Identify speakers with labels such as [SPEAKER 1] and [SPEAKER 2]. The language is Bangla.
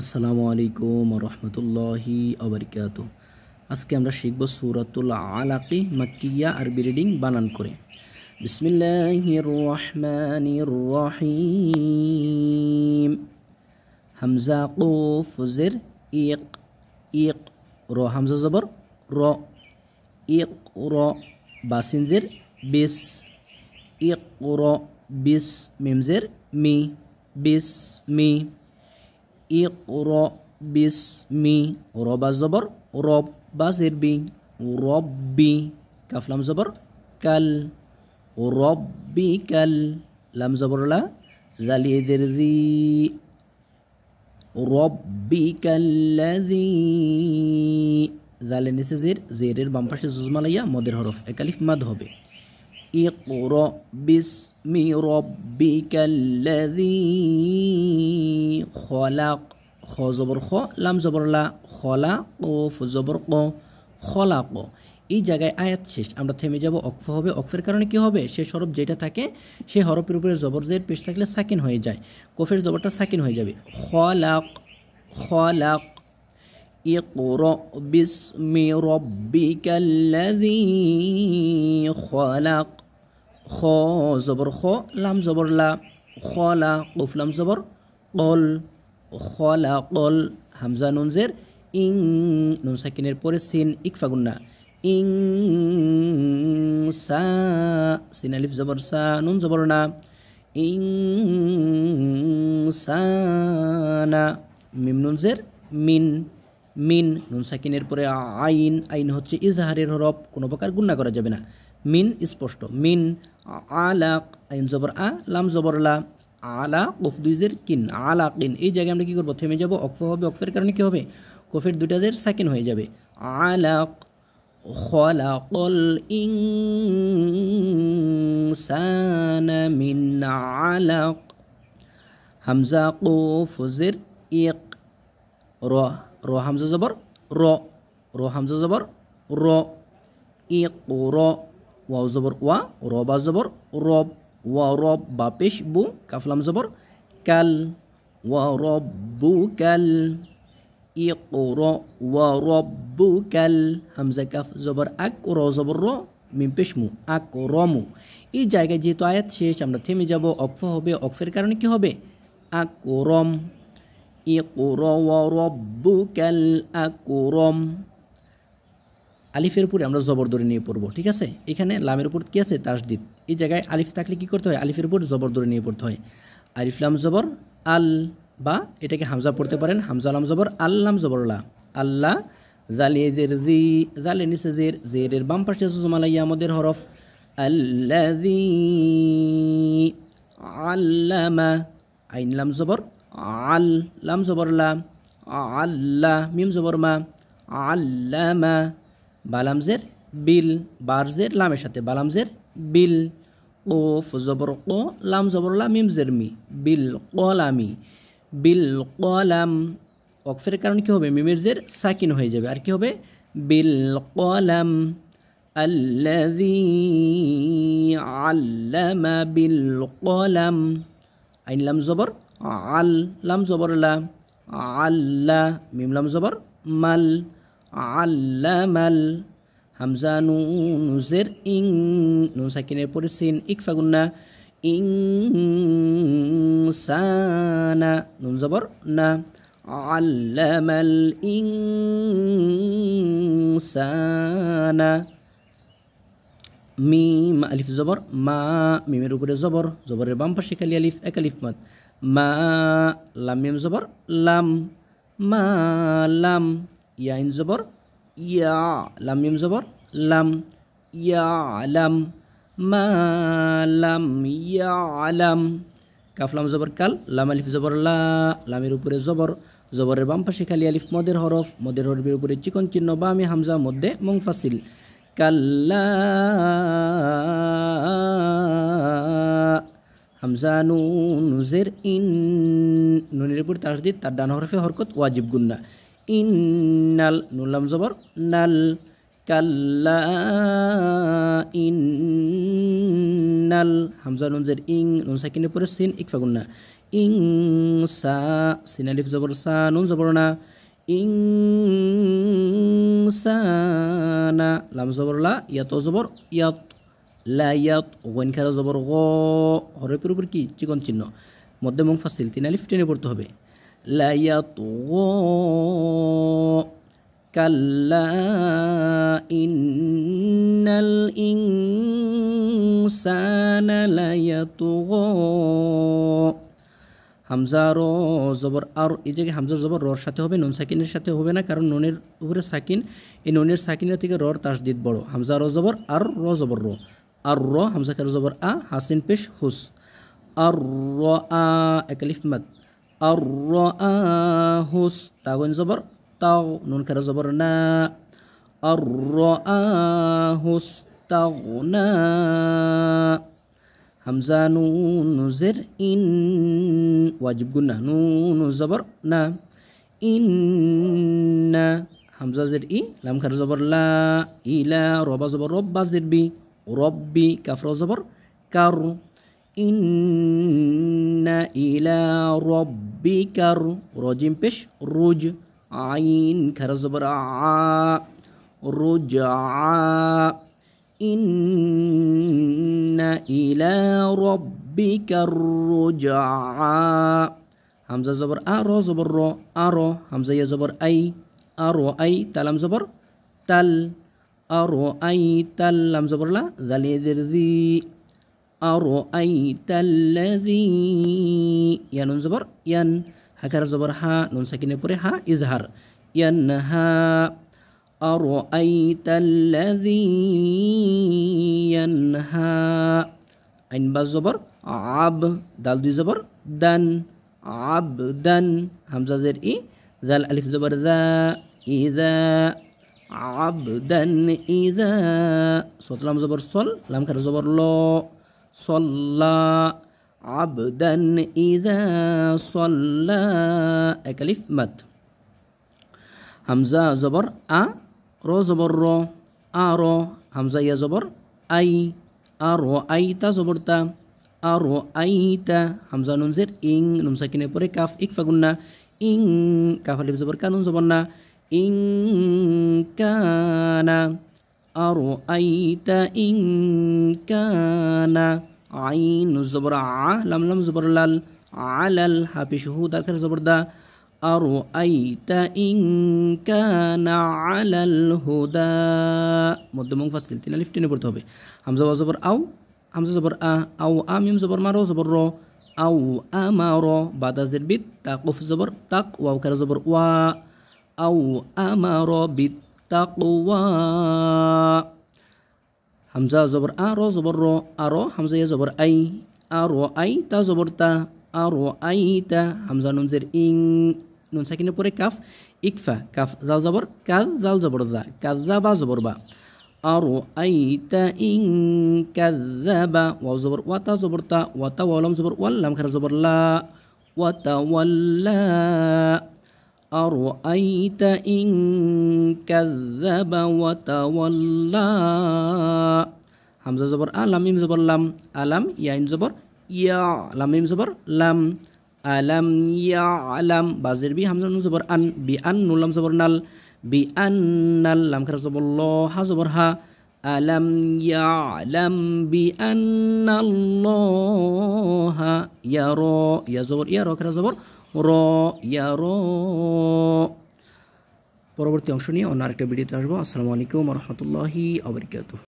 [SPEAKER 1] আসসালামু আলাইকুম রহমতুল্লাহি আবরকাতুহ। আজকে আমরা শিখব সূরাতুল আলাক মাক্কিয়া আরবি রিডিং বানান করে। বিসমিল্লাহির রহমানির রহিম। হামজা কফ জের ইক ইক, র হামজা জবর র, ইক র, বাসিন জের বিস, ইক র বিস, মিম জের মি, বিস মি, ইকরা বিসমি, রবা জবর রব, বাজের বি, রব্বি, কাফ লাম জবর কাল, রব্বি কাল, লাম জবর লা, জাল ইয়েদের জি, রব্বি কাল্লাযী, জালের নিচে জের, জেরের বাম পাশে জুজমালাইয়া মদের হরফ একালিফ মাদ হবে। ইকরা বিসমি রব্বিকাল্লাযী খলাক, খ জবর খ, লাম জবর লা, খলা, কফ জবর ক, খলাক। এই জায়গায় আয়াত শেষ, আমরা থেমে যাব, অক্ফ হবে। অক্ফের কারণে কি হবে? শেষ হরফ যেটা থাকে সে হরফের উপরে জবর জের পেশ থাকলে সাকিন হয়ে যায়, কফের জবরটা সাকিন হয়ে যাবে। খলাক খলাক। ইকরা বিসমি রব্বিকাল্লাযী খলাক, খ জবর খ, লাম জবর লা, খলা, কফ লাম জবর কল, খলা কল। হামজা নুন জের ইং, নুন সাকিনের পরে সিন, ইকফা গুন্না, ইং সা, সিন আলিফ জবর সা, নুন জবর না, ইং সানা। মিম নুন জের মিন, মিন, নুন সাকিনের পরে আইন, আইন হচ্ছে ইজহারের হরফ, কোনো প্রকার গুন্না করা যাবে না, মিন স্পষ্ট। মিন আলাক, আইন জবর আ, লাম জবর লা, আলা, কফ দুই জের কিন, আলাকিন। এই জায়গায় আমরা কী করবো? থেমে যাব, অক্ফ হবে। অক্ফের কারণে কী হবে? কফের দুইটা জের সাকিন হয়ে যাবে। আলাক খলাকল ইনসানা মিন আলাক। হামজা কফ জের ইক, র, র হামজা জবর র, র হামজা জবর র, ইক র, ওয়াও জবর ওয়া, র বা জবর রব, ওয়া রব বা পেশ বু, কাফলাম জবর কাল, ওয়া রব্বু কাল, ইক র ওয়া রব্বু কাল। হামজা কাফ জবর আক, র জবর র, মিম পেশ মু, আক রমু। এই জায়গায় যেহেতু আয়াত শেষ, আমরা থেমে যাব, অক্ফ হবে। অক্ফের কারণে কি হবে? আক রম, ইকরা ওয়া রাব্বুকাল আকরাম। আলিফের উপরে আমরা জবর ধরে নিয়ে পড়বো, ঠিক আছে? এখানে লামের উপর কি আছে? তাসদিদ। এই জায়গায় আলিফ থাকলে কি করতে হয়? আলিফের উপর জবর ধরে নিয়ে পড়তে হয়। আলিফ লাম জবর আল, বা এটাকে হামজা পড়তে পারেন, হামজা লাম জবর আল, লাম জবর লা, আল্লাহ, জালে জের জি, জালে নিচে জের, জেরের বাম পাশে জুজমালাইয়া আমাদের হরফ, আল্লাযী আল্লামা, আইন লাম জবর আল, লাম জবর লা, আল্লাহ, মিম জবর মা, আল্লামা, বালাম জের বিল, বার জের লামের সাথে, বালাম জের বিল, কফ জবর ক, লাম জবর লা, মিম জের মি, বিল কলামি, বিল কলাম। অক্ফের কারণ কি হবে? মিমের জের সাকিন হয়ে যাবে, আর কি হবে? বিল কলাম। আল্লাযী আল্লামা বিল কলাম, আইন লাম জবর আল, লাম জবর লা, আল্লাহ, মিম লাম জবর মাল, আল্লামাল। হামজা নুন জের ইং, নুন সাকিনের পরে সিন, ইকফা গুন্না, ইনসানা, নুন জবর না, আল্লামাল ইনসানা। মিম আলিফ জবর মা, মিমের উপরে জবর, জবরের বাম পাশে খালি আলিফ, এক আলিফ মাদ, মা, লাম মিম জবর লাম, মা লাম, ইয়া ইন জবর ইয়া, লাম মিম জবর লাম, ইয়া লাম, মা লাম ইয়া লাম। কাফ লাম জবর কাল, লাম আলিফ জবর লা, লামের উপরে জবর, জবরের বাম পাশে খালি আলিফ মদের হরফ, মদের হরফের উপরে চিকন চিহ্ন বা আমি হামজা, মধ্যে মুনফাসিল, কাল্লা। হামজা নুন জের ইন, নুনের উপর তাসদিদ, তার ডান হরফে হরকত ওয়াজিব গুন্না, ইন্নাল, নুন লাম জবর নাল, কাল্লা ইন্নাল। হামজা নুন জের ইং, নুন সাকিনের পরে সিন, ইকফা গুন্না, ইংসা সিন আলিফ জবর সা নুন জবর না ইনসানা লাম জবর লা ইয়াত জবর ইয়াত লা ইয়াত গইন খারা জবর গ হরফের উপর কি চিকন চিহ্ন মধ্যে মুনফাসিল তিন আলিফ টেনে পড়তে হবে লা ইয়াত গ কাল্লা ইন্নাল ইনসানা লা ইয়াতগ হামজা র জবর আর এই জায়গায় হামজা জবর রর সাথে হবে নুন সাকিনের সাথে হবে না কারণ নুনের উপরে সাকিন এই নুনের সাকিনের থেকে রর তাসদিদ বড় হামজা র জবর আর র জবর র আর র হামজা খারা জবর আ হাসিন পেশ হুস আর র আ একালিফ মাদ আর র আ হুস তাগন জবর তাও নুন খারা জবর না আর র আ হুস তাগনা হামজা নুন জের ইন ওয়াজিব গুন্না নুন জবর না ইন্না হামজা জের ই লাম খারা জবর লা ইলা রবা জবর রব্বা জের বি রব্বি কাফরা জবর কার ইন্না ইলা রব্বিকার রজিম পেশ রুজ আইন খারা জবর আ রুজআ ইন্না ইলা রব্বিকার রুজআ হামজা জবর আ র জবর র আর হামজা ইয়া জবর আই আর আই তালাম জবর তাল আর আই তাল লাম জবর লা জাল ইয়াদের জি আর আই তাল্লাযী ইয়া নুন জবর ইয়ান হাকার জবর হা নুন সাকিনের পরে হা ইজহার ইয়ানহা আর আই তাল্লাযী ইয়ানহা আইন বা জবর আব দাল দুই জবর দান আবদান হামজা জের ই জাল আলিফ জবর দা ইযা আবদান ইযা সতলাম জবর সল লাম খারা জবর ল সল্লা আবদান ইযা সল্লা একালিফ মাদ হামজা জবর আ র জবর র আ র হামজা ইয়া জবর আই আর আই তা জবর তা আর আই তা হামজা নুন জের ইং নুন সাকিনের পরে কাফ ইকফা গুন্না ইং কাফ আলিফ জবর কা নুন জবর না ইং কানা আর আই তা ইং কানা আইন জবর আ লাম লাম জবর লাল আলাল হাফিশ হু দাল খারা জবর দা আর আই তা ইং কানা আলাল হুদা মধ্যম মুনফাসিল তিন আলিফ টেনে পড়তে হবে হামজা ওয়া জবর আও হামজা জবর আ আও আমিম জবর মা র জবর র আও আমার বাদা জের বিত তাকুফ জবর তাক ওয়াও খারা জবর ওয়া আও আমার বিত তাকওয়া হামজা জবর আ র জবর র আর হামজা ইয়া জবর আই আর আই তা জবর তা আর আই তা হামজা নুন জের ইং নুন সাকিনের পরে কাফ ইকফা কাফ জাল জবর কাজ জাল জবর দা কাযযাবা জবর বা আর আই তা ইং কাযযাবা ওয়া জবর ওয়া তা জবর তা ওয়া তা ওয়া লাম জবর ওয়াল লাম খারা জবর লা ওয়া তাওয়াল্লা আর আই তা ইং কাযযাবা ওয়া তাওয়াল্লা হামজা জবর আ লাম মিম জবর লাম আলাম ইয়াইন জবর ইয়া লাম মিম জবর লাম আলাম ইয়া আলাম বাজের বি হামজা নুন জবর আন বি আন নুন লাম জবর নাল বি আন্নাল লাম খারা জবর ল হা জবর হা আলাম ইয়ালাম বি আন্নাল্লাহা ইয়ারা ইয়া জবর ইয়া র খারা জবর র ইয়ারা পরবর্তী অংশ নিয়ে অন্য আরেকটা ভিডিওতে আসবো। আসসালামু আলাইকুম ওয়া রাহমাতুল্লাহি ওয়া বারাকাতুহু।